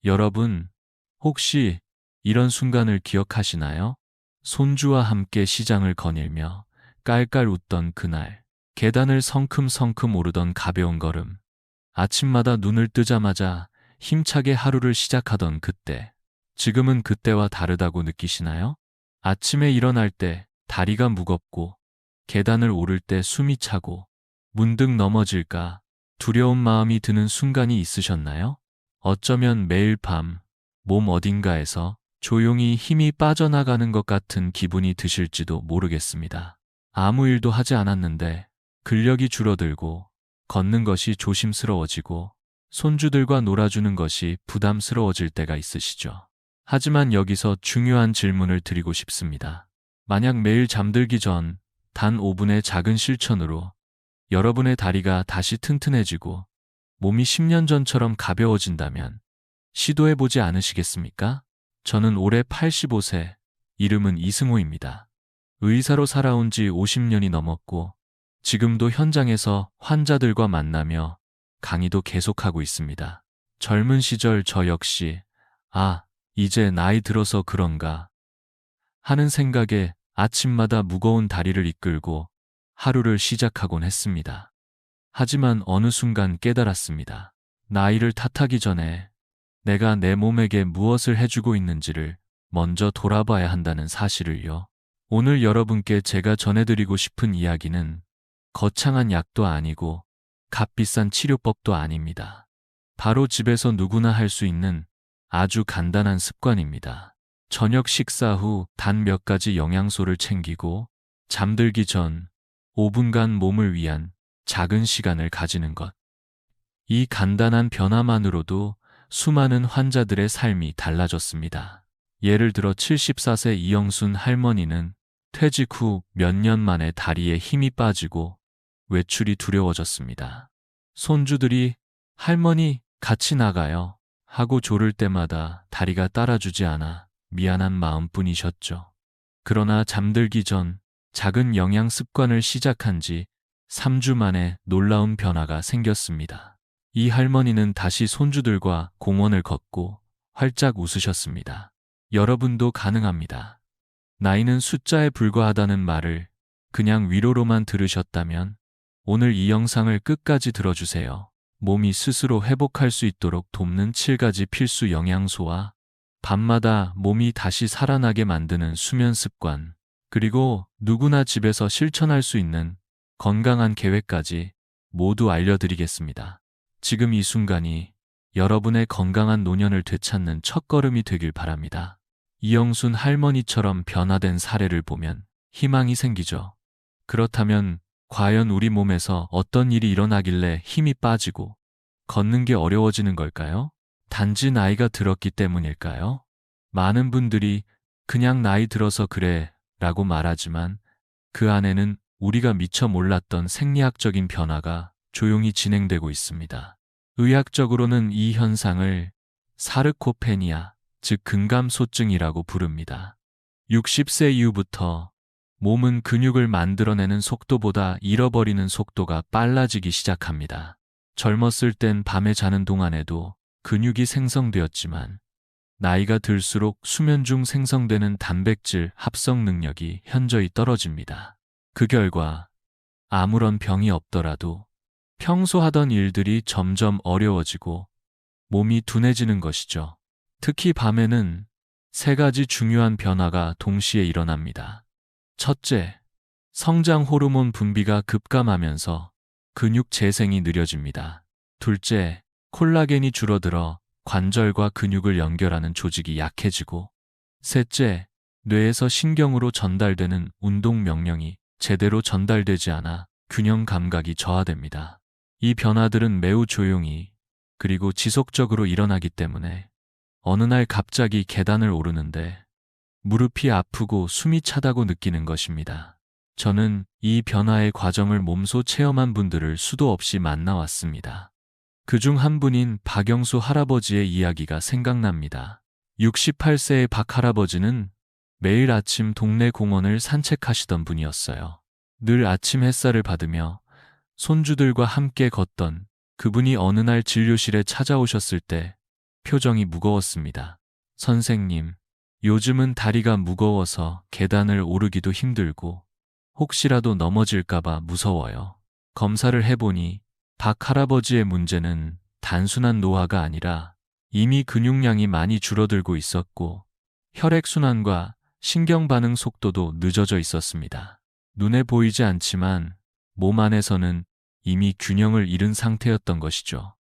여러분, 혹시 이런 순간을 기억하시나요? 손주와 함께 시장을 거닐며 깔깔 웃던 그날, 계단을 성큼성큼 오르던 가벼운 걸음, 아침마다 눈을 뜨자마자 힘차게 하루를 시작하던 그때, 지금은 그때와 다르다고 느끼시나요? 아침에 일어날 때 다리가 무겁고, 계단을 오를 때 숨이 차고, 문득 넘어질까 두려운 마음이 드는 순간이 있으셨나요? 어쩌면 매일 밤, 몸 어딘가에서 조용히 힘이 빠져나가는 것 같은 기분이 드실지도 모르겠습니다. 아무 일도 하지 않았는데 근력이 줄어들고 걷는 것이 조심스러워지고 손주들과 놀아주는 것이 부담스러워질 때가 있으시죠. 하지만 여기서 중요한 질문을 드리고 싶습니다. 만약 매일 잠들기 전 단 5분의 작은 실천으로 여러분의 다리가 다시 튼튼해지고 몸이 10년 전처럼 가벼워진다면 시도해보지 않으시겠습니까? 저는 올해 85세, 이름은 이승호입니다. 의사로 살아온 지 50년이 넘었고 지금도 현장에서 환자들과 만나며 강의도 계속하고 있습니다. 젊은 시절 저 역시 이제 나이 들어서 그런가 하는 생각에 아침마다 무거운 다리를 이끌고 하루를 시작하곤 했습니다. 하지만 어느 순간 깨달았습니다. 나이를 탓하기 전에 내가 내 몸에게 무엇을 해주고 있는지를 먼저 돌아봐야 한다는 사실을요. 오늘 여러분께 제가 전해드리고 싶은 이야기는 거창한 약도 아니고 값비싼 치료법도 아닙니다. 바로 집에서 누구나 할 수 있는 아주 간단한 습관입니다. 저녁 식사 후 단 몇 가지 영양소를 챙기고 잠들기 전 5분간 몸을 위한 작은 시간을 가지는 것. 이 간단한 변화만으로도 수많은 환자들의 삶이 달라졌습니다. 예를 들어 74세 이영순 할머니는 퇴직 후 몇 년 만에 다리에 힘이 빠지고 외출이 두려워졌습니다. 손주들이 할머니 같이 나가요 하고 조를 때마다 다리가 따라주지 않아 미안한 마음뿐이셨죠. 그러나 잠들기 전 작은 영양 습관을 시작한 지 3주 만에 놀라운 변화가 생겼습니다. 이 할머니는 다시 손주들과 공원을 걷고 활짝 웃으셨습니다. 여러분도 가능합니다. 나이는 숫자에 불과하다는 말을 그냥 위로로만 들으셨다면 오늘 이 영상을 끝까지 들어주세요. 몸이 스스로 회복할 수 있도록 돕는 7가지 필수 영양소와 밤마다 몸이 다시 살아나게 만드는 수면 습관, 그리고 누구나 집에서 실천할 수 있는 건강한 계획까지 모두 알려드리겠습니다. 지금 이 순간이 여러분의 건강한 노년을 되찾는 첫걸음이 되길 바랍니다. 이영순 할머니처럼 변화된 사례를 보면 희망이 생기죠. 그렇다면 과연 우리 몸에서 어떤 일이 일어나길래 힘이 빠지고 걷는 게 어려워지는 걸까요? 단지 나이가 들었기 때문일까요? 많은 분들이 그냥 나이 들어서 그래 라고 말하지만 그 안에는 우리가 미처 몰랐던 생리학적인 변화가 조용히 진행되고 있습니다. 의학적으로는 이 현상을 사르코페니아, 즉 근감소증이라고 부릅니다. 60세 이후부터 몸은 근육을 만들어내는 속도보다 잃어버리는 속도가 빨라지기 시작합니다. 젊었을 땐 밤에 자는 동안에도 근육이 생성되었지만 나이가 들수록 수면 중 생성되는 단백질 합성 능력이 현저히 떨어집니다. 그 결과 아무런 병이 없더라도 평소 하던 일들이 점점 어려워지고 몸이 둔해지는 것이죠. 특히 밤에는 3가지 중요한 변화가 동시에 일어납니다. 첫째, 성장 호르몬 분비가 급감하면서 근육 재생이 느려집니다. 둘째, 콜라겐이 줄어들어 관절과 근육을 연결하는 조직이 약해지고, 셋째, 뇌에서 신경으로 전달되는 운동 명령이 제대로 전달되지 않아 균형 감각이 저하됩니다. 이 변화들은 매우 조용히 그리고 지속적으로 일어나기 때문에 어느 날 갑자기 계단을 오르는데 무릎이 아프고 숨이 차다고 느끼는 것입니다. 저는 이 변화의 과정을 몸소 체험한 분들을 수도 없이 만나왔습니다. 그중 한 분인 박영수 할아버지의 이야기가 생각납니다. 68세의 박 할아버지는 매일 아침 동네 공원을 산책하시던 분이었어요. 늘 아침 햇살을 받으며 손주들과 함께 걷던 그분이 어느 날 진료실에 찾아오셨을 때 표정이 무거웠습니다. 선생님, 요즘은 다리가 무거워서 계단을 오르기도 힘들고 혹시라도 넘어질까봐 무서워요. 검사를 해보니 박 할아버지의 문제는 단순한 노화가 아니라 이미 근육량이 많이 줄어들고 있었고 혈액순환과 신경반응 속도도 늦어져 있었습니다. 눈에 보이지 않지만 몸 안에서는 이미 균형을 잃은 상태였던 것이죠.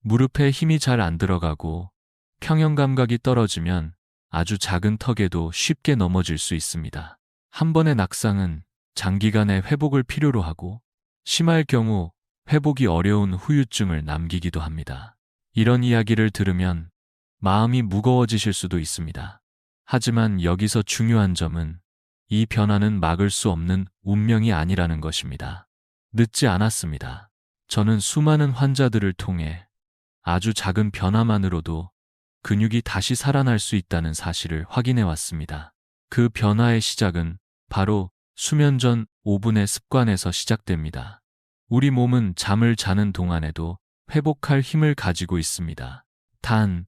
무릎에 힘이 잘 안 들어가고 평형 감각이 떨어지면 아주 작은 턱에도 쉽게 넘어질 수 있습니다. 한 번의 낙상은 장기간의 회복을 필요로 하고 심할 경우 회복이 어려운 후유증을 남기기도 합니다. 이런 이야기를 들으면 마음이 무거워지실 수도 있습니다. 하지만 여기서 중요한 점은 이 변화는 막을 수 없는 운명이 아니라는 것입니다. 늦지 않았습니다. 저는 수많은 환자들을 통해 아주 작은 변화만으로도 근육이 다시 살아날 수 있다는 사실을 확인해 왔습니다. 그 변화의 시작은 바로 수면 전 5분의 습관에서 시작됩니다. 우리 몸은 잠을 자는 동안에도 회복할 힘을 가지고 있습니다. 단,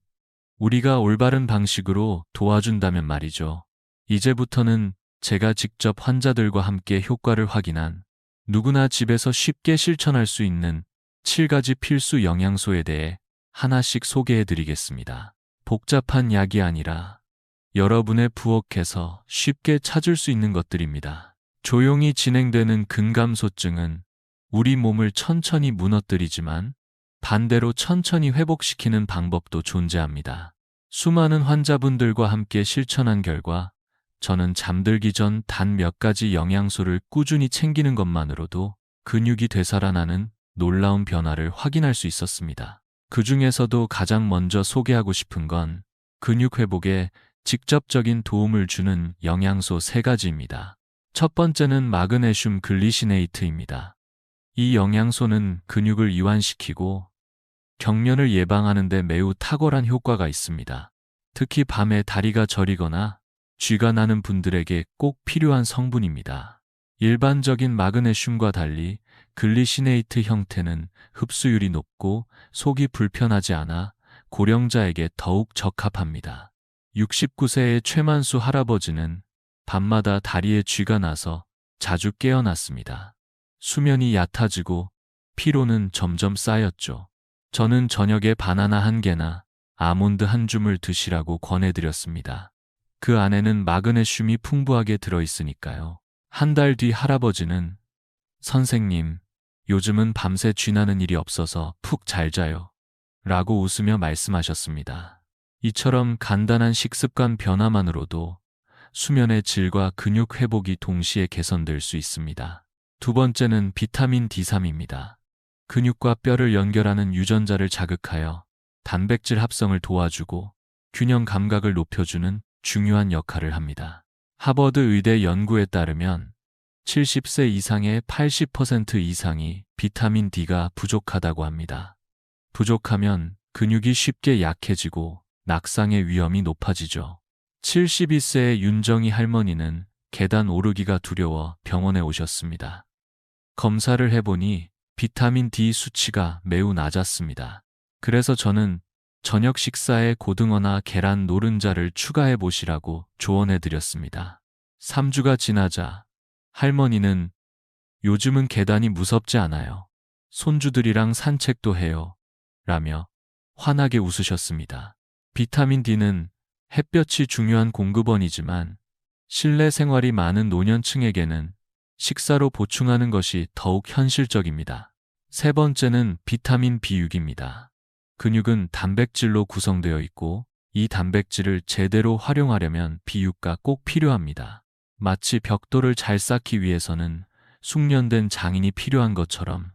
우리가 올바른 방식으로 도와준다면 말이죠. 이제부터는 제가 직접 환자들과 함께 효과를 확인한 누구나 집에서 쉽게 실천할 수 있는 7가지 필수 영양소에 대해 하나씩 소개해 드리겠습니다. 복잡한 약이 아니라 여러분의 부엌에서 쉽게 찾을 수 있는 것들입니다. 조용히 진행되는 근감소증은 우리 몸을 천천히 무너뜨리지만 반대로 천천히 회복시키는 방법도 존재합니다. 수많은 환자분들과 함께 실천한 결과 저는 잠들기 전 단 몇 가지 영양소를 꾸준히 챙기는 것만으로도 근육이 되살아나는 놀라운 변화를 확인할 수 있었습니다. 그 중에서도 가장 먼저 소개하고 싶은 건 근육 회복에 직접적인 도움을 주는 영양소 3가지입니다. 첫 번째는 마그네슘 글리시네이트입니다. 이 영양소는 근육을 이완시키고 경련을 예방하는 데 매우 탁월한 효과가 있습니다. 특히 밤에 다리가 저리거나 쥐가 나는 분들에게 꼭 필요한 성분입니다. 일반적인 마그네슘과 달리 글리시네이트 형태는 흡수율이 높고 속이 불편하지 않아 고령자에게 더욱 적합합니다. 69세의 최만수 할아버지는 밤마다 다리에 쥐가 나서 자주 깨어났습니다. 수면이 얕아지고 피로는 점점 쌓였죠. 저는 저녁에 바나나 1개나 아몬드 1줌을 드시라고 권해드렸습니다. 그 안에는 마그네슘이 풍부하게 들어있으니까요. 한 달 뒤 할아버지는 선생님, 요즘은 밤새 쥐나는 일이 없어서 푹 잘 자요. 라고 웃으며 말씀하셨습니다. 이처럼 간단한 식습관 변화만으로도 수면의 질과 근육 회복이 동시에 개선될 수 있습니다. 두 번째는 비타민 D3입니다. 근육과 뼈를 연결하는 유전자를 자극하여 단백질 합성을 도와주고 균형 감각을 높여주는 중요한 역할을 합니다. 하버드 의대 연구에 따르면 70세 이상의 80% 이상이 비타민 D가 부족하다고 합니다. 부족하면 근육이 쉽게 약해지고 낙상의 위험이 높아지죠. 72세의 윤정희 할머니는 계단 오르기가 두려워 병원에 오셨습니다. 검사를 해보니 비타민 D 수치가 매우 낮았습니다. 그래서 저는 저녁 식사에 고등어나 계란 노른자를 추가해 보시라고 조언해 드렸습니다. 3주가 지나자 할머니는 요즘은 계단이 무섭지 않아요. 손주들이랑 산책도 해요. 라며 환하게 웃으셨습니다. 비타민 D는 햇볕이 중요한 공급원이지만 실내 생활이 많은 노년층에게는 식사로 보충하는 것이 더욱 현실적입니다. 세 번째는 비타민 B6입니다. 근육은 단백질로 구성되어 있고 이 단백질을 제대로 활용하려면 B6가 꼭 필요합니다. 마치 벽돌을 잘 쌓기 위해서는 숙련된 장인이 필요한 것처럼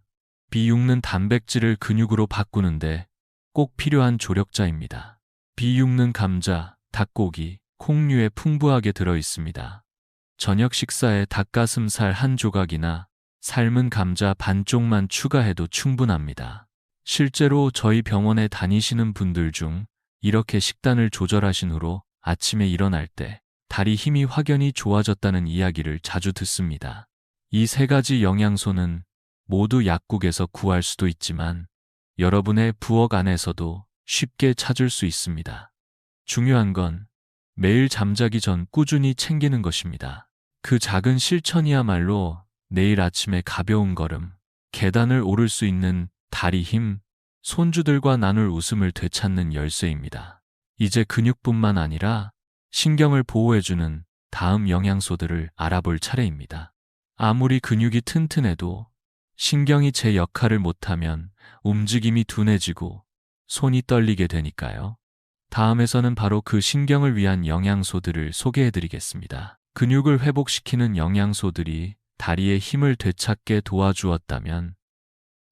B6는 단백질을 근육으로 바꾸는데 꼭 필요한 조력자입니다. B6는 감자, 닭고기, 콩류에 풍부하게 들어 있습니다. 저녁 식사에 닭가슴살 1조각이나 삶은 감자 반쪽만 추가해도 충분합니다. 실제로 저희 병원에 다니시는 분들 중 이렇게 식단을 조절하신 후로 아침에 일어날 때 다리 힘이 확연히 좋아졌다는 이야기를 자주 듣습니다. 이 3가지 영양소는 모두 약국에서 구할 수도 있지만 여러분의 부엌 안에서도 쉽게 찾을 수 있습니다. 중요한 건 매일 잠자기 전 꾸준히 챙기는 것입니다. 그 작은 실천이야말로 내일 아침에 가벼운 걸음, 계단을 오를 수 있는 다리 힘, 손주들과 나눌 웃음을 되찾는 열쇠입니다. 이제 근육뿐만 아니라 신경을 보호해주는 다음 영양소들을 알아볼 차례입니다. 아무리 근육이 튼튼해도 신경이 제 역할을 못하면 움직임이 둔해지고 손이 떨리게 되니까요. 다음에서는 바로 그 신경을 위한 영양소들을 소개해드리겠습니다. 근육을 회복시키는 영양소들이 다리의 힘을 되찾게 도와주었다면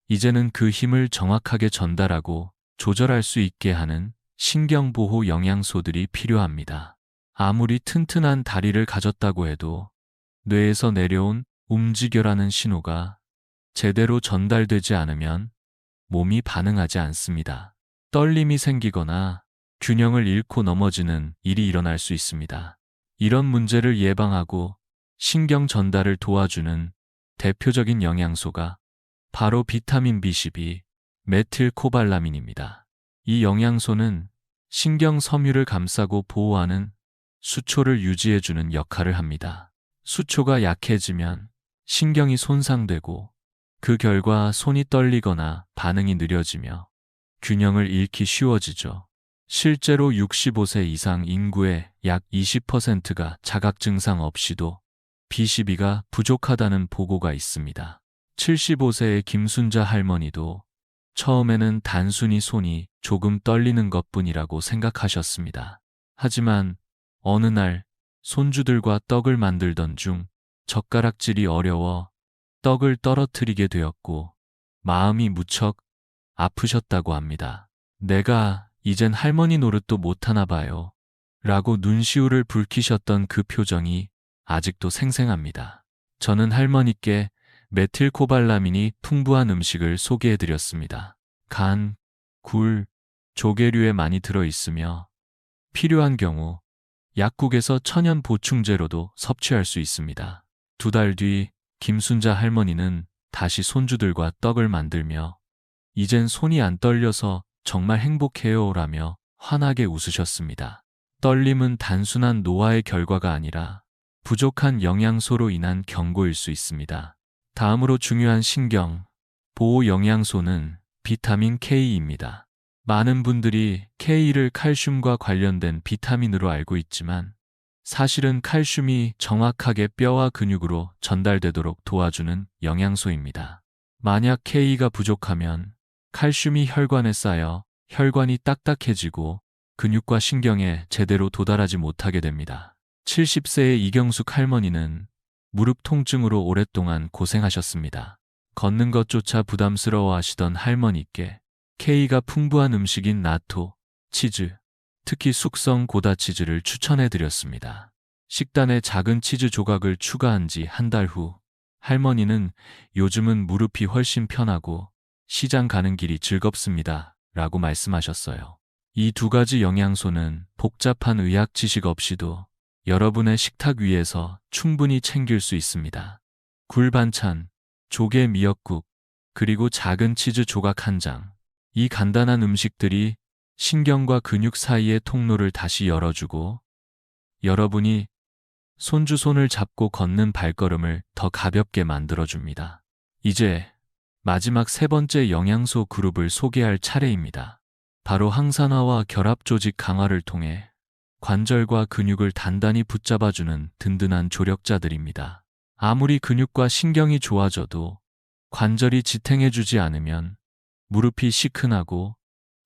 이제는 그 힘을 정확하게 전달하고 조절할 수 있게 하는 신경보호 영양소들이 필요합니다. 아무리 튼튼한 다리를 가졌다고 해도 뇌에서 내려온 움직여라는 신호가 제대로 전달되지 않으면 몸이 반응하지 않습니다. 떨림이 생기거나 균형을 잃고 넘어지는 일이 일어날 수 있습니다. 이런 문제를 예방하고 신경 전달을 도와주는 대표적인 영양소가 바로 비타민 B12, 메틸코발라민입니다. 이 영양소는 신경 섬유를 감싸고 보호하는 수초를 유지해주는 역할을 합니다. 수초가 약해지면 신경이 손상되고 그 결과 손이 떨리거나 반응이 느려지며 균형을 잃기 쉬워지죠. 실제로 65세 이상 인구의 약 20%가 자각 증상 없이도 B12가 부족하다는 보고가 있습니다. 75세의 김순자 할머니도 처음에는 단순히 손이 조금 떨리는 것뿐이라고 생각하셨습니다. 하지만 어느 날 손주들과 떡을 만들던 중 젓가락질이 어려워 떡을 떨어뜨리게 되었고 마음이 무척 아프셨다고 합니다. 내가 이젠 할머니 노릇도 못하나 봐요. 라고 눈시울을 붉히셨던 그 표정이 아직도 생생합니다. 저는 할머니께 메틸코발라민이 풍부한 음식을 소개해드렸습니다. 간, 굴, 조개류에 많이 들어있으며 필요한 경우 약국에서 천연 보충제로도 섭취할 수 있습니다. 2달 뒤 김순자 할머니는 다시 손주들과 떡을 만들며 이젠 손이 안 떨려서 정말 행복해요 라며 환하게 웃으셨습니다. 떨림은 단순한 노화의 결과가 아니라 부족한 영양소로 인한 경고일 수 있습니다. 다음으로 중요한 신경 보호 영양소는 비타민 K입니다. 많은 분들이 K를 칼슘과 관련된 비타민으로 알고 있지만 사실은 칼슘이 정확하게 뼈와 근육으로 전달되도록 도와주는 영양소입니다. 만약 K가 부족하면 칼슘이 혈관에 쌓여 혈관이 딱딱해지고 근육과 신경에 제대로 도달하지 못하게 됩니다. 70세의 이경숙 할머니는 무릎 통증으로 오랫동안 고생하셨습니다. 걷는 것조차 부담스러워 하시던 할머니께 K가 풍부한 음식인 나토, 치즈, 특히 숙성 고다치즈를 추천해 드렸습니다. 식단에 작은 치즈 조각을 추가한 지 한 달 후 할머니는 요즘은 무릎이 훨씬 편하고 시장 가는 길이 즐겁습니다. 라고 말씀하셨어요. 이 2가지 영양소는 복잡한 의학 지식 없이도 여러분의 식탁 위에서 충분히 챙길 수 있습니다. 굴 반찬, 조개 미역국, 그리고 작은 치즈 조각 1장. 이 간단한 음식들이 신경과 근육 사이의 통로를 다시 열어주고 여러분이 손주 손을 잡고 걷는 발걸음을 더 가볍게 만들어줍니다. 이제 마지막 3번째 영양소 그룹을 소개할 차례입니다. 바로 항산화와 결합 조직 강화를 통해 관절과 근육을 단단히 붙잡아주는 든든한 조력자들입니다. 아무리 근육과 신경이 좋아져도 관절이 지탱해주지 않으면 무릎이 시큰하고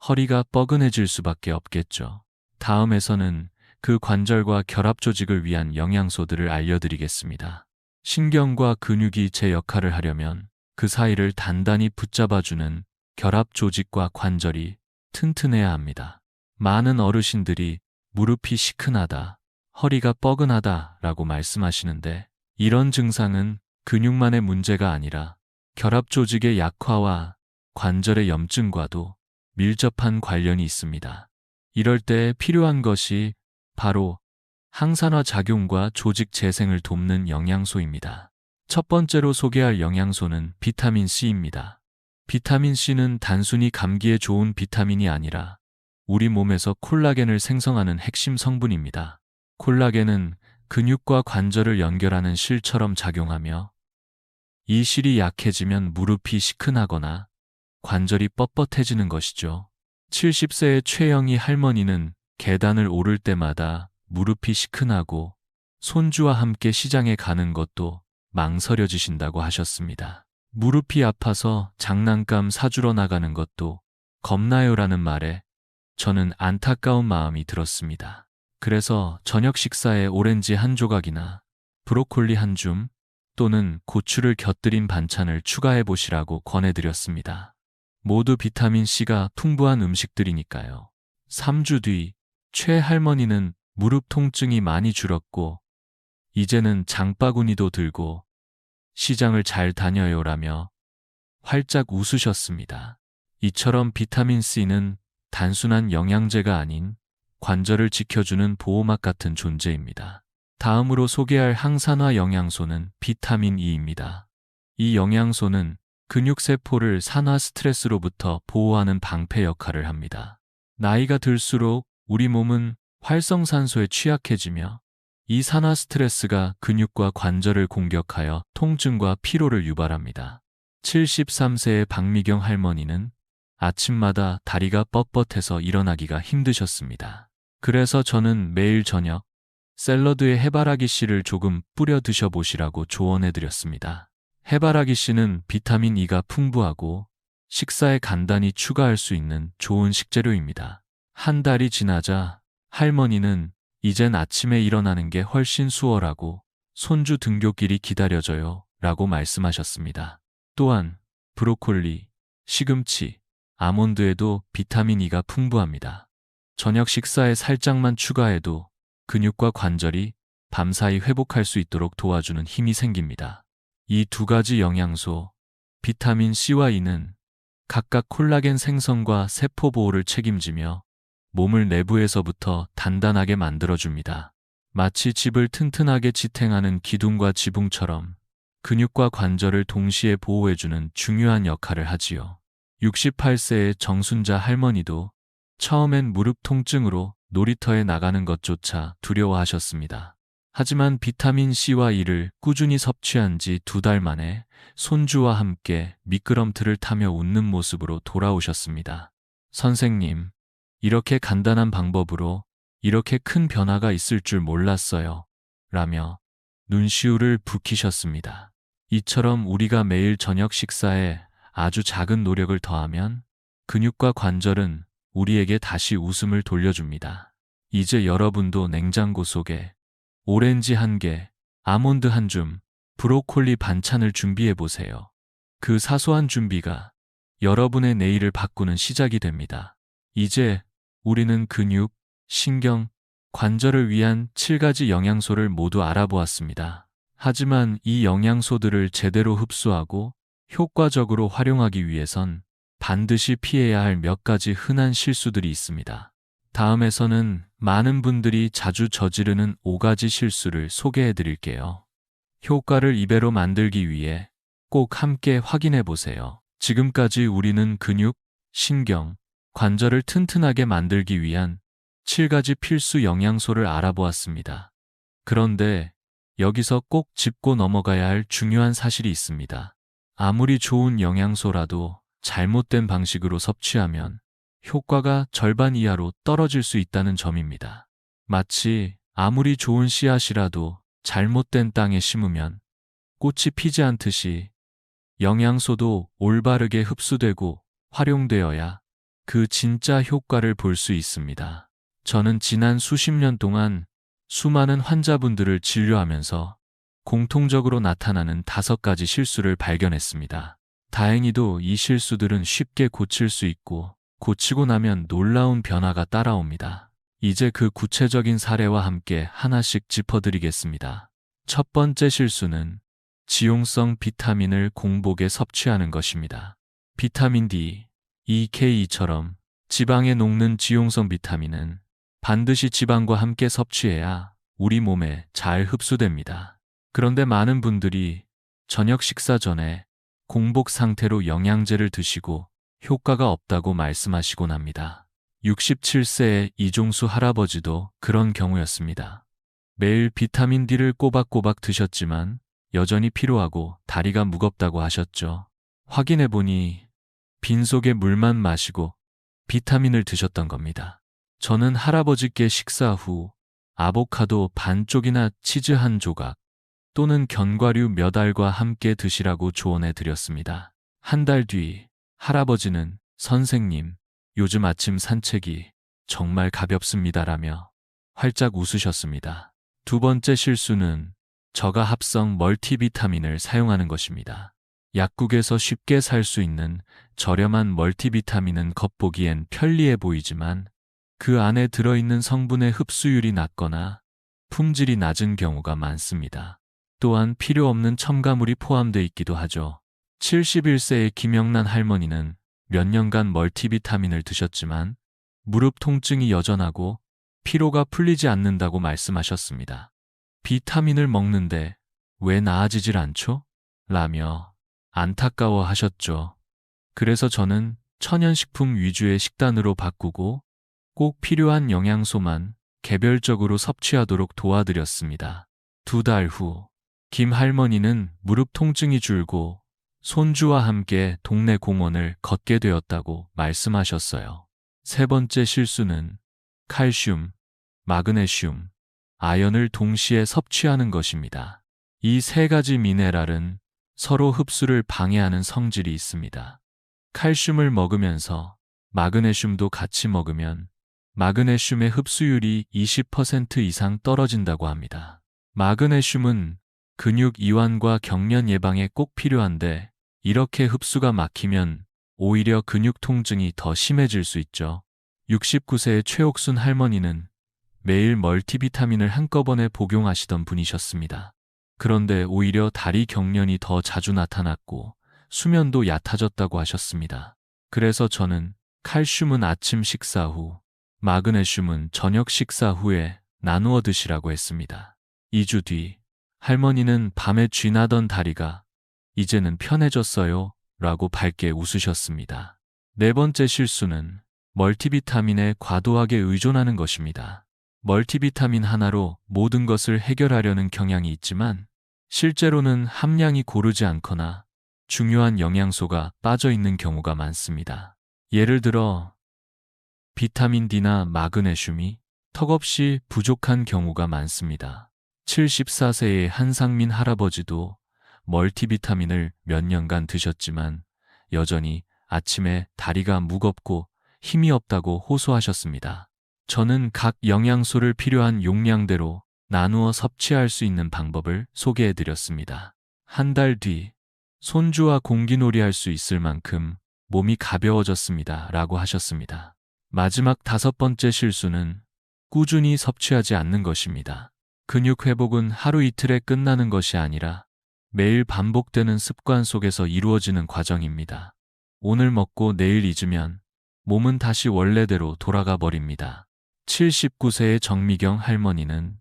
허리가 뻐근해질 수밖에 없겠죠. 다음에서는 그 관절과 결합 조직을 위한 영양소들을 알려드리겠습니다. 신경과 근육이 제 역할을 하려면 그 사이를 단단히 붙잡아주는 결합 조직과 관절이 튼튼해야 합니다. 많은 어르신들이 무릎이 시큰하다, 허리가 뻐근하다 라고 말씀하시는데 이런 증상은 근육만의 문제가 아니라 결합 조직의 약화와 관절의 염증과도 밀접한 관련이 있습니다. 이럴 때 필요한 것이 바로 항산화 작용과 조직 재생을 돕는 영양소입니다. 첫 번째로 소개할 영양소는 비타민 C입니다. 비타민 C는 단순히 감기에 좋은 비타민이 아니라 우리 몸에서 콜라겐을 생성하는 핵심 성분입니다. 콜라겐은 근육과 관절을 연결하는 실처럼 작용하며 이 실이 약해지면 무릎이 시큰하거나 관절이 뻣뻣해지는 것이죠. 70세의 최영희 할머니는 계단을 오를 때마다 무릎이 시큰하고 손주와 함께 시장에 가는 것도 망설여지신다고 하셨습니다. 무릎이 아파서 장난감 사주러 나가는 것도 겁나요라는 말에 저는 안타까운 마음이 들었습니다. 그래서 저녁 식사에 오렌지 한 조각이나 브로콜리 한 줌 또는 고추를 곁들인 반찬을 추가해 보시라고 권해드렸습니다. 모두 비타민C가 풍부한 음식들이니까요. 3주 뒤 최 할머니는 무릎 통증이 많이 줄었고 이제는 장바구니도 들고 시장을 잘 다녀요라며 활짝 웃으셨습니다. 이처럼 비타민C는 단순한 영양제가 아닌 관절을 지켜주는 보호막 같은 존재입니다. 다음으로 소개할 항산화 영양소는 비타민 E입니다. 이 영양소는 근육세포를 산화 스트레스로부터 보호하는 방패 역할을 합니다. 나이가 들수록 우리 몸은 활성산소에 취약해지며 이 산화 스트레스가 근육과 관절을 공격하여 통증과 피로를 유발합니다. 73세의 박미경 할머니는 아침마다 다리가 뻣뻣해서 일어나기가 힘드셨습니다. 그래서 저는 매일 저녁 샐러드에 해바라기 씨를 조금 뿌려 드셔보시라고 조언해드렸습니다. 해바라기 씨는 비타민 E가 풍부하고 식사에 간단히 추가할 수 있는 좋은 식재료입니다. 한 달이 지나자 할머니는 이젠 아침에 일어나는 게 훨씬 수월하고 손주 등굣길이 기다려져요 라고 말씀하셨습니다. 또한 브로콜리, 시금치, 아몬드에도 비타민 E가 풍부합니다. 저녁 식사에 살짝만 추가해도 근육과 관절이 밤사이 회복할 수 있도록 도와주는 힘이 생깁니다. 이 두 가지 영양소, 비타민 C와 E는 각각 콜라겐 생성과 세포 보호를 책임지며 몸을 내부에서부터 단단하게 만들어줍니다. 마치 집을 튼튼하게 지탱하는 기둥과 지붕처럼 근육과 관절을 동시에 보호해주는 중요한 역할을 하지요. 68세의 정순자 할머니도 처음엔 무릎 통증으로 놀이터에 나가는 것조차 두려워하셨습니다. 하지만 비타민 C와 E를 꾸준히 섭취한 지 2달 만에 손주와 함께 미끄럼틀을 타며 웃는 모습으로 돌아오셨습니다. 선생님, 이렇게 간단한 방법으로 이렇게 큰 변화가 있을 줄 몰랐어요. 라며 눈시울을 붉히셨습니다. 이처럼 우리가 매일 저녁 식사에 아주 작은 노력을 더하면 근육과 관절은 우리에게 다시 웃음을 돌려줍니다. 이제 여러분도 냉장고 속에 오렌지 1개, 아몬드 1줌, 브로콜리 반찬을 준비해 보세요. 그 사소한 준비가 여러분의 내일을 바꾸는 시작이 됩니다. 이제 우리는 근육, 신경, 관절을 위한 7가지 영양소를 모두 알아보았습니다. 하지만 이 영양소들을 제대로 흡수하고 효과적으로 활용하기 위해선 반드시 피해야 할 몇 가지 흔한 실수들이 있습니다. 다음에서는 많은 분들이 자주 저지르는 5가지 실수를 소개해 드릴게요. 효과를 2배로 만들기 위해 꼭 함께 확인해 보세요. 지금까지 우리는 근육, 신경, 관절을 튼튼하게 만들기 위한 7가지 필수 영양소를 알아보았습니다. 그런데 여기서 꼭 짚고 넘어가야 할 중요한 사실이 있습니다. 아무리 좋은 영양소라도 잘못된 방식으로 섭취하면 효과가 절반 이하로 떨어질 수 있다는 점입니다. 마치 아무리 좋은 씨앗이라도 잘못된 땅에 심으면 꽃이 피지 않듯이 영양소도 올바르게 흡수되고 활용되어야 그 진짜 효과를 볼 수 있습니다. 저는 지난 수십 년 동안 수많은 환자분들을 진료하면서 공통적으로 나타나는 5가지 실수를 발견했습니다. 다행히도 이 실수들은 쉽게 고칠 수 있고 고치고 나면 놀라운 변화가 따라옵니다. 이제 그 구체적인 사례와 함께 하나씩 짚어드리겠습니다. 첫 번째 실수는 지용성 비타민을 공복에 섭취하는 것입니다. 비타민 D, EKE처럼 지방에 녹는 지용성 비타민은 반드시 지방과 함께 섭취해야 우리 몸에 잘 흡수됩니다. 그런데 많은 분들이 저녁 식사 전에 공복 상태로 영양제를 드시고 효과가 없다고 말씀하시곤 합니다. 67세의 이종수 할아버지도 그런 경우였습니다. 매일 비타민 D를 꼬박꼬박 드셨지만 여전히 피로하고 다리가 무겁다고 하셨죠. 확인해보니 빈속에 물만 마시고 비타민을 드셨던 겁니다. 저는 할아버지께 식사 후 아보카도 반쪽이나 치즈 한 조각 또는 견과류 몇 알과 함께 드시라고 조언해 드렸습니다. 한 달 뒤 할아버지는 선생님, 요즘 아침 산책이 정말 가볍습니다라며 활짝 웃으셨습니다. 두 번째 실수는 저가 합성 멀티비타민을 사용하는 것입니다. 약국에서 쉽게 살 수 있는 저렴한 멀티비타민은 겉보기엔 편리해 보이지만 그 안에 들어있는 성분의 흡수율이 낮거나 품질이 낮은 경우가 많습니다. 또한 필요 없는 첨가물이 포함되어 있기도 하죠. 71세의 김영란 할머니는 몇 년간 멀티비타민을 드셨지만 무릎 통증이 여전하고 피로가 풀리지 않는다고 말씀하셨습니다. 비타민을 먹는데 왜 나아지질 않죠? 라며 안타까워 하셨죠. 그래서 저는 천연식품 위주의 식단으로 바꾸고 꼭 필요한 영양소만 개별적으로 섭취하도록 도와드렸습니다. 2달 후, 김 할머니는 무릎 통증이 줄고 손주와 함께 동네 공원을 걷게 되었다고 말씀하셨어요. 세 번째 실수는 칼슘, 마그네슘, 아연을 동시에 섭취하는 것입니다. 이 세 가지 미네랄은 서로 흡수를 방해하는 성질이 있습니다. 칼슘을 먹으면서 마그네슘도 같이 먹으면 마그네슘의 흡수율이 20% 이상 떨어진다고 합니다. 마그네슘은 근육 이완과 경련 예방에 꼭 필요한데 이렇게 흡수가 막히면 오히려 근육 통증이 더 심해질 수 있죠. 69세의 최옥순 할머니는 매일 멀티비타민을 한꺼번에 복용하시던 분이셨습니다. 그런데 오히려 다리 경련이 더 자주 나타났고 수면도 얕아졌다고 하셨습니다. 그래서 저는 칼슘은 아침 식사 후, 마그네슘은 저녁 식사 후에 나누어 드시라고 했습니다. 2주 뒤 할머니는 밤에 쥐나던 다리가 이제는 편해졌어요 라고 밝게 웃으셨습니다. 네 번째 실수는 멀티비타민에 과도하게 의존하는 것입니다. 멀티비타민 하나로 모든 것을 해결하려는 경향이 있지만 실제로는 함량이 고르지 않거나 중요한 영양소가 빠져 있는 경우가 많습니다. 예를 들어 비타민 D나 마그네슘이 턱없이 부족한 경우가 많습니다. 74세의 한상민 할아버지도 멀티비타민을 몇 년간 드셨지만 여전히 아침에 다리가 무겁고 힘이 없다고 호소하셨습니다. 저는 각 영양소를 필요한 용량대로 나누어 섭취할 수 있는 방법을 소개해 드렸습니다. 한 달 뒤 손주와 공기놀이 할 수 있을 만큼 몸이 가벼워졌습니다 라고 하셨습니다. 마지막 5번째 실수는 꾸준히 섭취하지 않는 것입니다. 근육 회복은 하루 이틀에 끝나는 것이 아니라 매일 반복되는 습관 속에서 이루어지는 과정입니다. 오늘 먹고 내일 잊으면 몸은 다시 원래대로 돌아가 버립니다. 79세의 정미경 할머니는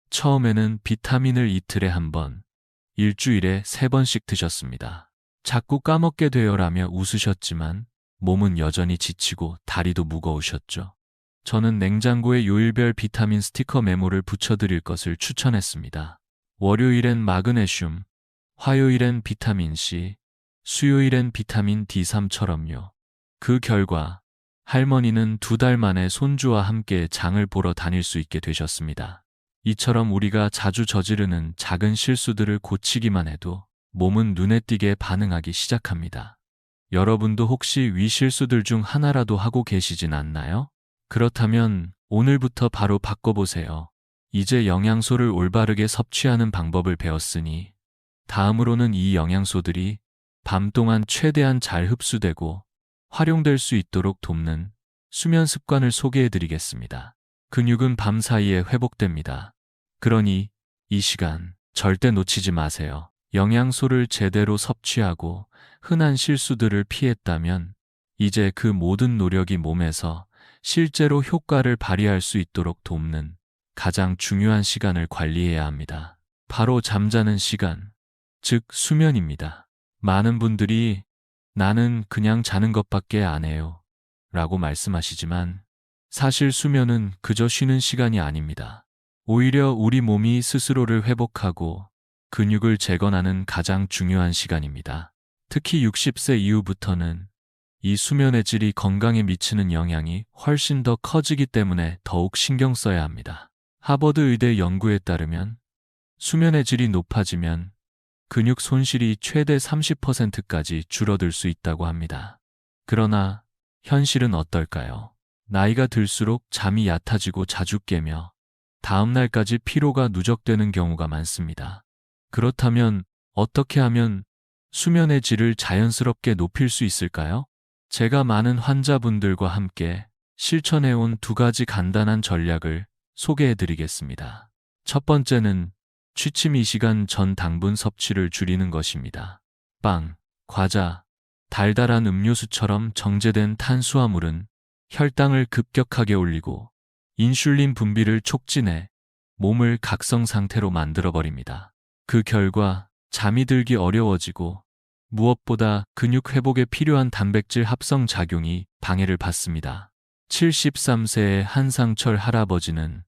처음에는 비타민을 이틀에 한 번, 일주일에 3번씩 드셨습니다. 자꾸 까먹게 되어라며 웃으셨지만 몸은 여전히 지치고 다리도 무거우셨죠. 저는 냉장고에 요일별 비타민 스티커 메모를 붙여드릴 것을 추천했습니다. 월요일엔 마그네슘, 화요일엔 비타민 C, 수요일엔 비타민 D3처럼요. 그 결과 할머니는 2달 만에 손주와 함께 장을 보러 다닐 수 있게 되셨습니다. 이처럼 우리가 자주 저지르는 작은 실수들을 고치기만 해도 몸은 눈에 띄게 반응하기 시작합니다. 여러분도 혹시 위 실수들 중 하나라도 하고 계시진 않나요? 그렇다면 오늘부터 바로 바꿔보세요. 이제 영양소를 올바르게 섭취하는 방법을 배웠으니 다음으로는 이 영양소들이 밤 동안 최대한 잘 흡수되고 활용될 수 있도록 돕는 수면 습관을 소개해드리겠습니다. 근육은 밤 사이에 회복됩니다. 그러니 이 시간 절대 놓치지 마세요. 영양소를 제대로 섭취하고 흔한 실수들을 피했다면 이제 그 모든 노력이 몸에서 실제로 효과를 발휘할 수 있도록 돕는 가장 중요한 시간을 관리해야 합니다. 바로 잠자는 시간, 즉 수면입니다. 많은 분들이 나는 그냥 자는 것밖에 안 해요 라고 말씀하시지만 사실 수면은 그저 쉬는 시간이 아닙니다. 오히려 우리 몸이 스스로를 회복하고 근육을 재건하는 가장 중요한 시간입니다. 특히 60세 이후부터는 이 수면의 질이 건강에 미치는 영향이 훨씬 더 커지기 때문에 더욱 신경 써야 합니다. 하버드 의대 연구에 따르면 수면의 질이 높아지면 근육 손실이 최대 30%까지 줄어들 수 있다고 합니다. 그러나 현실은 어떨까요? 나이가 들수록 잠이 얕아지고 자주 깨며 다음 날까지 피로가 누적되는 경우가 많습니다. 그렇다면 어떻게 하면 수면의 질을 자연스럽게 높일 수 있을까요? 제가 많은 환자분들과 함께 실천해온 두 가지 간단한 전략을 소개해 드리겠습니다. 첫 번째는 취침 2시간 전 당분 섭취를 줄이는 것입니다. 빵, 과자, 달달한 음료수처럼 정제된 탄수화물은 혈당을 급격하게 올리고 인슐린 분비를 촉진해 몸을 각성 상태로 만들어버립니다. 그 결과 잠이 들기 어려워지고 무엇보다 근육 회복에 필요한 단백질 합성 작용이 방해를 받습니다. 73세의 한상철 할아버지는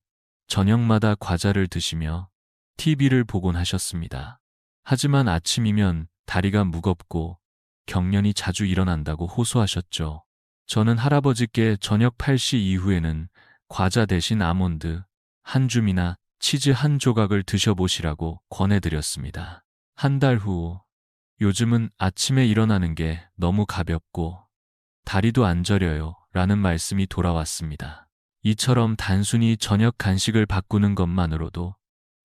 저녁마다 과자를 드시며 TV를 보곤 하셨습니다. 하지만 아침이면 다리가 무겁고 경련이 자주 일어난다고 호소하셨죠. 저는 할아버지께 저녁 8시 이후에는 과자 대신 아몬드 한 줌이나 치즈 한 조각을 드셔보시라고 권해드렸습니다. 한 달 후, 요즘은 아침에 일어나는 게 너무 가볍고 다리도 안 저려요 라는 말씀이 돌아왔습니다. 이처럼 단순히 저녁 간식을 바꾸는 것만으로도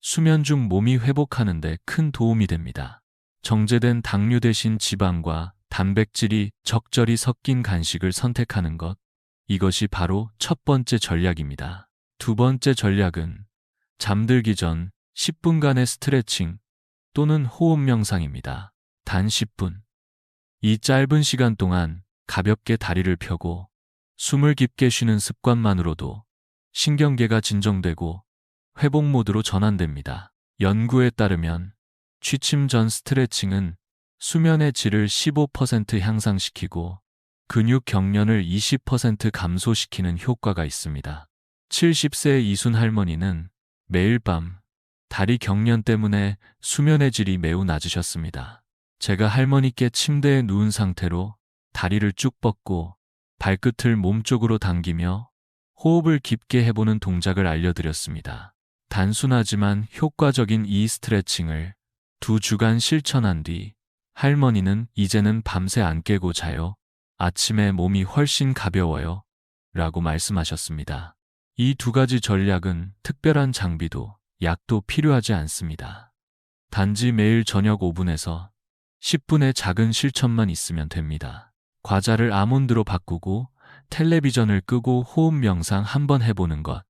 수면 중 몸이 회복하는 데 큰 도움이 됩니다. 정제된 당류 대신 지방과 단백질이 적절히 섞인 간식을 선택하는 것, 이것이 바로 첫 번째 전략입니다. 두 번째 전략은 잠들기 전 10분간의 스트레칭 또는 호흡 명상입니다. 단 10분. 이 짧은 시간 동안 가볍게 다리를 펴고 숨을 깊게 쉬는 습관만으로도 신경계가 진정되고 회복 모드로 전환됩니다. 연구에 따르면 취침 전 스트레칭은 수면의 질을 15% 향상시키고 근육 경련을 20% 감소시키는 효과가 있습니다. 70세의 이순 할머니는 매일 밤 다리 경련 때문에 수면의 질이 매우 낮으셨습니다. 제가 할머니께 침대에 누운 상태로 다리를 쭉 뻗고 발끝을 몸쪽으로 당기며 호흡을 깊게 해보는 동작을 알려드렸습니다. 단순하지만 효과적인 이 스트레칭을 2주간 실천한 뒤 할머니는 이제는 밤새 안 깨고 자요. 아침에 몸이 훨씬 가벼워요. 라고 말씀하셨습니다. 이 두 가지 전략은 특별한 장비도 약도 필요하지 않습니다. 단지 매일 저녁 5분에서 10분의 작은 실천만 있으면 됩니다. 과자를 아몬드로 바꾸고 텔레비전을 끄고 호흡 명상 한번 해보는 것.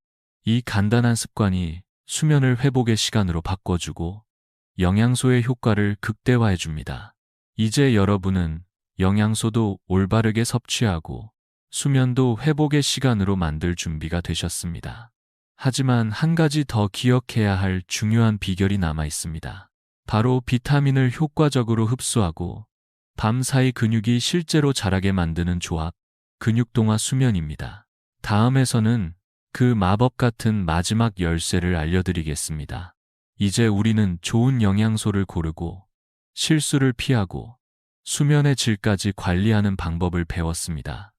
이 간단한 습관이 수면을 회복의 시간으로 바꿔주고 영양소의 효과를 극대화해줍니다. 이제 여러분은 영양소도 올바르게 섭취하고 수면도 회복의 시간으로 만들 준비가 되셨습니다. 하지만 한 가지 더 기억해야 할 중요한 비결이 남아 있습니다. 바로 비타민을 효과적으로 흡수하고 밤사이 근육이 실제로 자라게 만드는 조합, 근육동화 수면입니다. 다음에서는 그 마법 같은 마지막 열쇠를 알려드리겠습니다. 이제 우리는 좋은 영양소를 고르고 실수를 피하고 수면의 질까지 관리하는 방법을 배웠습니다.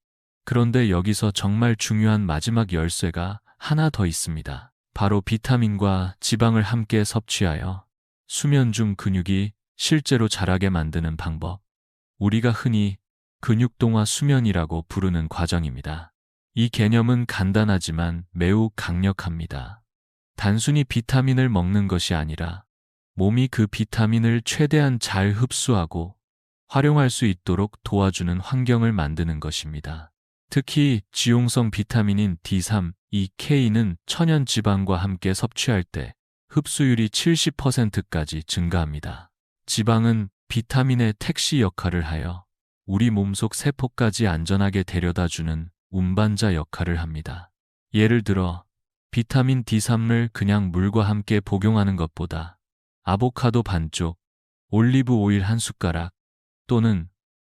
그런데 여기서 정말 중요한 마지막 열쇠가 하나 더 있습니다. 바로 비타민과 지방을 함께 섭취하여 수면 중 근육이 실제로 자라게 만드는 방법. 우리가 흔히 근육동화 수면이라고 부르는 과정입니다. 이 개념은 간단하지만 매우 강력합니다. 단순히 비타민을 먹는 것이 아니라 몸이 그 비타민을 최대한 잘 흡수하고 활용할 수 있도록 도와주는 환경을 만드는 것입니다. 특히 지용성 비타민인 D3, K는 천연 지방과 함께 섭취할 때 흡수율이 70%까지 증가합니다. 지방은 비타민의 택시 역할을 하여 우리 몸속 세포까지 안전하게 데려다주는 운반자 역할을 합니다. 예를 들어 비타민 D3을 그냥 물과 함께 복용하는 것보다 아보카도 반쪽, 올리브 오일 한 숟가락 또는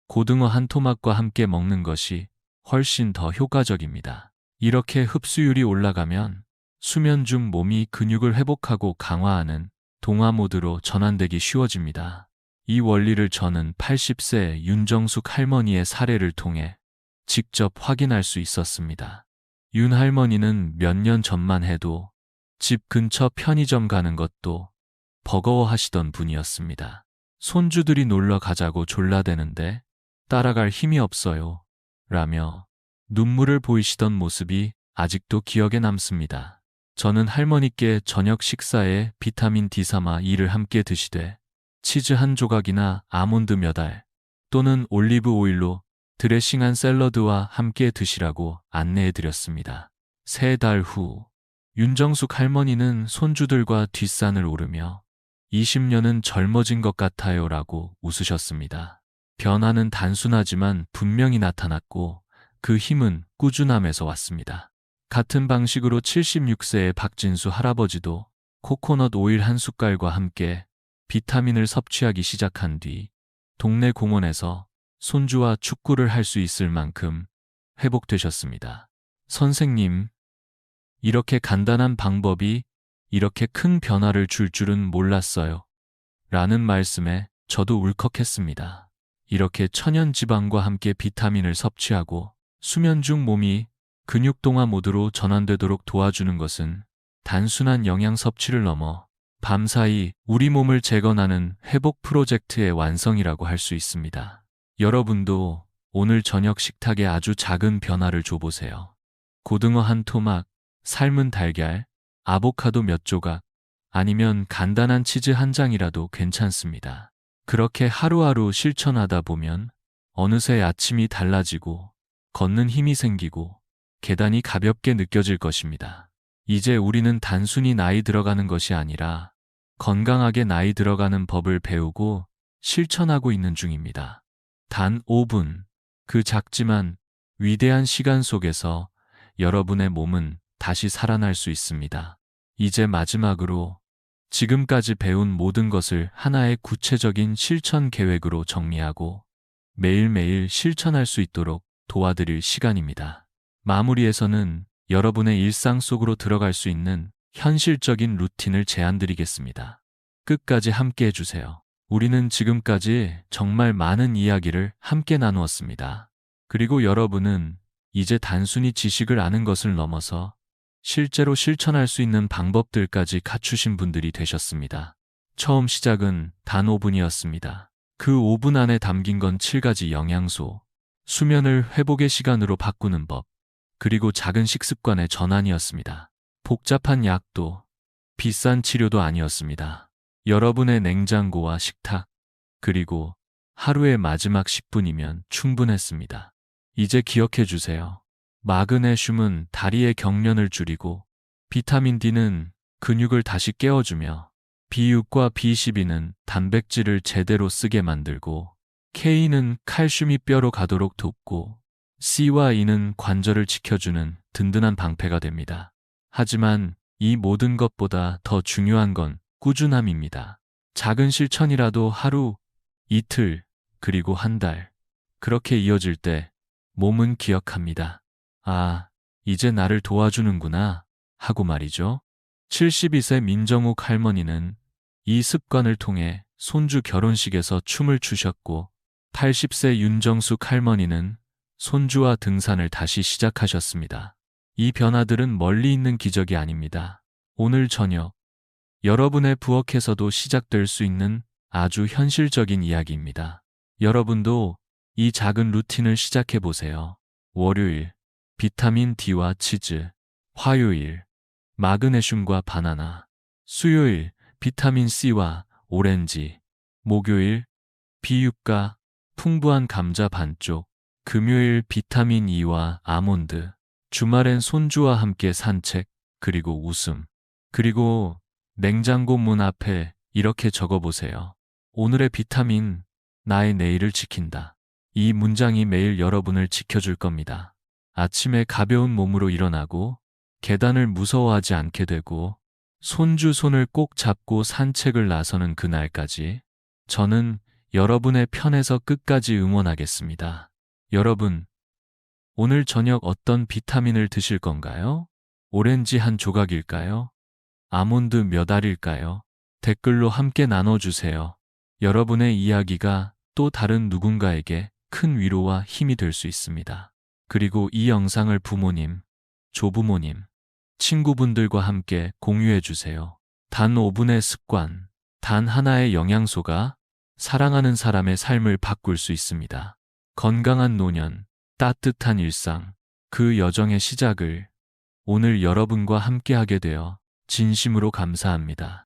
고등어 한 토막과 함께 먹는 것이 훨씬 더 효과적입니다. 이렇게 흡수율이 올라가면 수면 중 몸이 근육을 회복하고 강화하는 동화 모드로 전환되기 쉬워집니다. 이 원리를 저는 80세 윤정숙 할머니의 사례를 통해 직접 확인할 수 있었습니다. 윤 할머니는 몇 년 전만 해도 집 근처 편의점 가는 것도 버거워하시던 분이었습니다. 손주들이 놀러 가자고 졸라대는데 따라갈 힘이 없어요. 라며 눈물을 보이시던 모습이 아직도 기억에 남습니다. 저는 할머니께 저녁 식사에 비타민 D3와 E를 함께 드시되 치즈 한 조각이나 아몬드 몇 알 또는 올리브 오일로 드레싱한 샐러드와 함께 드시라고 안내해 드렸습니다. 3달 후 윤정숙 할머니는 손주들과 뒷산을 오르며 20년은 젊어진 것 같아요 라고 웃으셨습니다. 변화는 단순하지만 분명히 나타났고 그 힘은 꾸준함에서 왔습니다. 같은 방식으로 76세의 박진수 할아버지도 코코넛 오일 한 숟갈과 함께 비타민을 섭취하기 시작한 뒤 동네 공원에서 손주와 축구를 할 수 있을 만큼 회복되셨습니다. 선생님, 이렇게 간단한 방법이 이렇게 큰 변화를 줄 줄은 몰랐어요. 라는 말씀에 저도 울컥했습니다. 이렇게 천연 지방과 함께 비타민을 섭취하고 수면 중 몸이 근육 동화 모드로 전환되도록 도와주는 것은 단순한 영양 섭취를 넘어 밤사이 우리 몸을 재건하는 회복 프로젝트의 완성이라고 할 수 있습니다. 여러분도 오늘 저녁 식탁에 아주 작은 변화를 줘보세요. 고등어 한 토막, 삶은 달걀, 아보카도 몇 조각, 아니면 간단한 치즈 한 장이라도 괜찮습니다. 그렇게 하루하루 실천하다 보면 어느새 아침이 달라지고 걷는 힘이 생기고 계단이 가볍게 느껴질 것입니다. 이제 우리는 단순히 나이 들어가는 것이 아니라 건강하게 나이 들어가는 법을 배우고 실천하고 있는 중입니다. 단 5분, 그 작지만 위대한 시간 속에서 여러분의 몸은 다시 살아날 수 있습니다. 이제 마지막으로 지금까지 배운 모든 것을 하나의 구체적인 실천 계획으로 정리하고 매일매일 실천할 수 있도록 도와드릴 시간입니다. 마무리에서는 여러분의 일상 속으로 들어갈 수 있는 현실적인 루틴을 제안드리겠습니다. 끝까지 함께 해주세요. 우리는 지금까지 정말 많은 이야기를 함께 나누었습니다. 그리고 여러분은 이제 단순히 지식을 아는 것을 넘어서 실제로 실천할 수 있는 방법들까지 갖추신 분들이 되셨습니다. 처음 시작은 단 5분이었습니다. 그 5분 안에 담긴 건 7가지 영양소, 수면을 회복의 시간으로 바꾸는 법, 그리고 작은 식습관의 전환이었습니다. 복잡한 약도, 비싼 치료도 아니었습니다. 여러분의 냉장고와 식탁, 그리고 하루의 마지막 10분이면 충분했습니다. 이제 기억해 주세요. 마그네슘은 다리의 경련을 줄이고, 비타민 D는 근육을 다시 깨워주며, B6과 B12는 단백질을 제대로 쓰게 만들고, K는 칼슘이 뼈로 가도록 돕고, C와 E는 관절을 지켜주는 든든한 방패가 됩니다. 하지만 이 모든 것보다 더 중요한 건 꾸준함입니다. 작은 실천이라도 하루, 이틀, 그리고 한 달, 그렇게 이어질 때 몸은 기억합니다. 아, 이제 나를 도와주는구나 하고 말이죠. 72세 민정욱 할머니는 이 습관을 통해 손주 결혼식에서 춤을 추셨고 80세 윤정숙 할머니는 손주와 등산을 다시 시작하셨습니다. 이 변화들은 멀리 있는 기적이 아닙니다. 오늘 저녁 여러분의 부엌에서도 시작될 수 있는 아주 현실적인 이야기입니다. 여러분도 이 작은 루틴을 시작해 보세요. 월요일, 비타민 D와 치즈. 화요일, 마그네슘과 바나나. 수요일, 비타민 C와 오렌지. 목요일, B6과 풍부한 감자 반쪽. 금요일, 비타민 E와 아몬드. 주말엔 손주와 함께 산책, 그리고 웃음. 그리고 냉장고 문 앞에 이렇게 적어보세요. 오늘의 비타민, 나의 내일을 지킨다. 이 문장이 매일 여러분을 지켜줄 겁니다. 아침에 가벼운 몸으로 일어나고 계단을 무서워하지 않게 되고 손주 손을 꼭 잡고 산책을 나서는 그날까지 저는 여러분의 편에서 끝까지 응원하겠습니다. 여러분, 오늘 저녁 어떤 비타민을 드실 건가요? 오렌지 한 조각일까요? 아몬드 몇 알일까요? 댓글로 함께 나눠주세요. 여러분의 이야기가 또 다른 누군가에게 큰 위로와 힘이 될 수 있습니다. 그리고 이 영상을 부모님, 조부모님, 친구분들과 함께 공유해 주세요. 단 5분의 습관, 단 하나의 영양소가 사랑하는 사람의 삶을 바꿀 수 있습니다. 건강한 노년, 따뜻한 일상, 그 여정의 시작을 오늘 여러분과 함께하게 되어 진심으로 감사합니다.